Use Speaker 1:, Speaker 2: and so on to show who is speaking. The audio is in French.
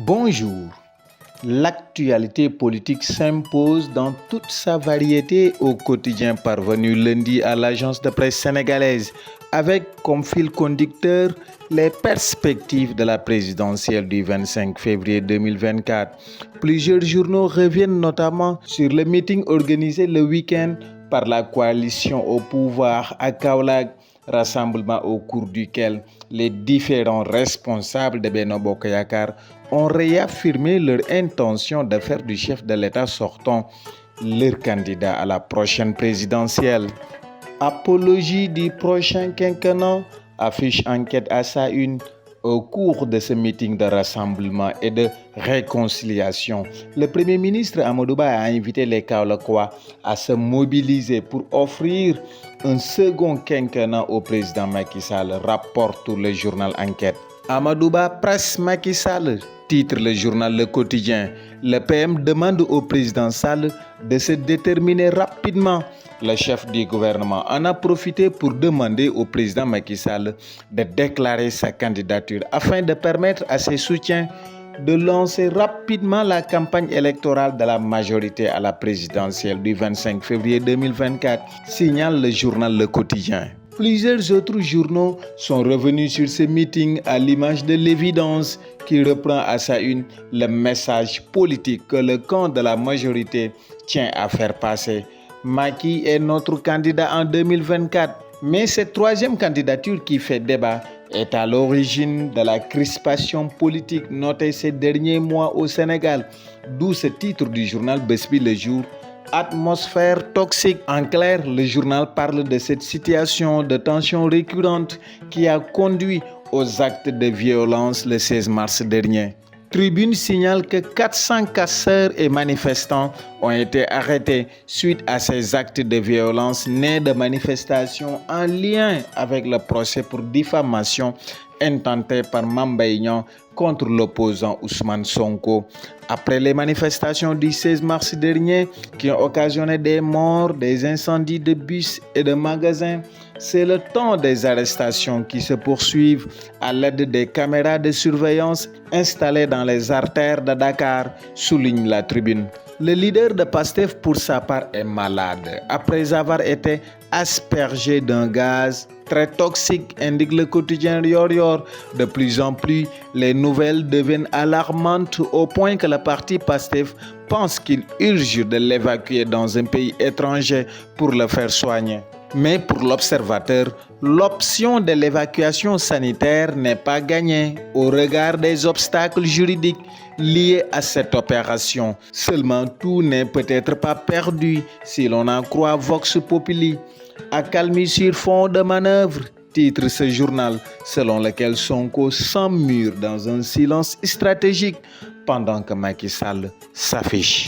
Speaker 1: Bonjour. L'actualité politique s'impose dans toute sa variété au quotidien parvenu lundi à l'agence de presse sénégalaise, avec comme fil conducteur les perspectives de la présidentielle du 25 février 2024. Plusieurs journaux reviennent notamment sur le meeting organisé le week-end par la coalition au pouvoir à Kaolack, rassemblement au cours duquel les différents responsables de Benno Bokk Yakaar ont réaffirmé leur intention de faire du chef de l'État sortant leur candidat à la prochaine présidentielle. Apologie du prochain quinquennat, affiche Enquête à sa une. Au cours de ce meeting de rassemblement et de réconciliation, le Premier ministre Amadou Ba a invité les Kaolackois à se mobiliser pour offrir un second quinquennat au président Macky Sall, rapporte le journal Enquête. Amadou Ba presse Macky Sall, titre le journal Le Quotidien. Le PM demande au président Sall de se déterminer rapidement. Le chef du gouvernement en a profité pour demander au président Macky Sall de déclarer sa candidature afin de permettre à ses soutiens de lancer rapidement la campagne électorale de la majorité à la présidentielle du 25 février 2024, signale le journal Le Quotidien. Plusieurs autres journaux sont revenus sur ce meeting à l'image de l'Évidence qui reprend à sa une le message politique que le camp de la majorité tient à faire passer. Macky est notre candidat en 2024, mais cette troisième candidature qui fait débat est à l'origine de la crispation politique notée ces derniers mois au Sénégal, d'où ce titre du journal Bës Bi Le Jour. Atmosphère toxique. En clair, le journal parle de cette situation de tension récurrente qui a conduit aux actes de violence le 16 mars dernier. Tribune signale que 400 casseurs et manifestants ont été arrêtés suite à ces actes de violence nés de manifestations en lien avec le procès pour diffamation intenté par Mame Mbaye Niang contre l'opposant Ousmane Sonko. Après les manifestations du 16 mars dernier qui ont occasionné des morts, des incendies de bus et de magasins, c'est le temps des arrestations qui se poursuivent à l'aide des caméras de surveillance installées dans les artères de Dakar, souligne la Tribune. Le leader de Pastef, pour sa part, est malade après avoir été aspergé d'un gaz très toxique, indique le quotidien Yoor Yoor. De plus en plus, les nouvelles deviennent alarmantes au point que le parti Pastef pense qu'il urge de l'évacuer dans un pays étranger pour le faire soigner. Mais pour l'observateur, l'option de l'évacuation sanitaire n'est pas gagnée au regard des obstacles juridiques liés à cette opération. Seulement, tout n'est peut-être pas perdu si l'on en croit Vox Populi. Accalmie sur fond de manœuvre, titre ce journal, selon lequel Sonko s'emmure dans un silence stratégique pendant que Macky Sall s'affiche.